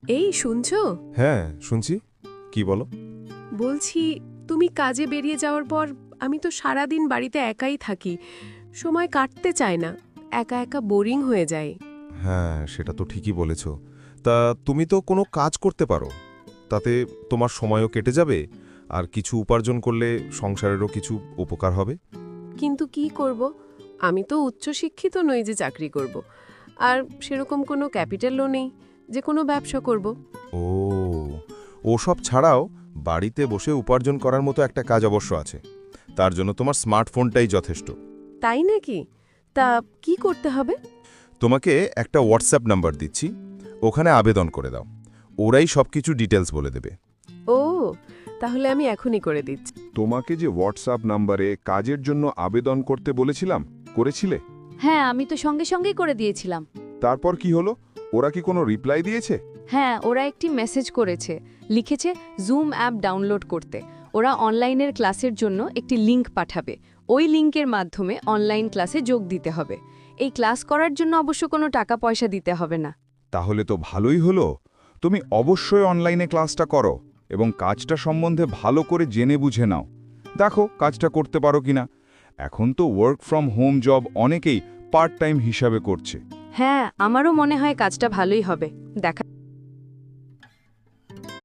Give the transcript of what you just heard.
এই শুনছো? হ্যাঁ শুনছি, কি বলো? বলছি, তুমি কাজে বেরিয়ে যাওয়ার পর আমি তো সারাদিন বাড়িতে একাই থাকি, সময় কাটতে চায় না, একা একা বোরিং হয়ে যায়। হ্যাঁ সেটা তো ঠিকই বলেছ। তা তুমি তো কোনো কাজ করতে পারো, তাতে তোমার সময়ও কেটে যাবে, আর কিছু উপার্জন করলে সংসারেরও কিছু উপকার হবে। কিন্তু কি করব? আমি তো উচ্চশিক্ষিত নই যে চাকরি করব, আর সেরকম কোনো ক্যাপিটালও নেই যে কোনো ব্যবসা করব। ও, ওসব ছাড়াও বাড়িতে বসে উপার্জন করার মতো একটা কাজ অবশ্য আছে। তার জন্য তোমার স্মার্টফোনটাই যথেষ্ট। তাই নাকি? তা কি করতে হবে? তোমাকে একটা হোয়াটসঅ্যাপ নাম্বার দিচ্ছি, ওখানে আবেদন করে দাও। ওরাই সবকিছু ডিটেলস বলে দেবে। ও, তাহলে আমি এখনই করে দিচ্ছি। তোমাকে যে হোয়াটসঅ্যাপ নাম্বারে কাজের জন্য আবেদন করতে বলেছিলাম, করেছিলে? হ্যাঁ, আমি তো সঙ্গে সঙ্গেই করে দিয়েছিলাম। তারপর কি হলো? ওরা কি কোনো রিপ্লাই দিয়েছে? হ্যাঁ, ওরা একটি মেসেজ করেছে, লিখেছে জুম অ্যাপ ডাউনলোড করতে। ওরা অনলাইনের ক্লাসের জন্য একটি লিংক পাঠাবে। ওই লিংকের মাধ্যমে অনলাইন ক্লাসে যোগ দিতে হবে। এই ক্লাস করার জন্য অবশ্য কোনো টাকা পয়সা দিতে হবে না। তাহলে তো ভালোই হলো। তুমি অবশ্যই অনলাইনে ক্লাসটা করো এবং কাজটা সম্বন্ধে ভালো করে জেনে বুঝে নাও। দেখো কাজটা করতে পারো কিনা। এখন তো ওয়ার্ক ফ্রম হোম জব অনেকেই পার্ট টাইম হিসাবে করছে। হ্যাঁ, আমারও মনে হয় কাজটা ভালোই হবে। দেখা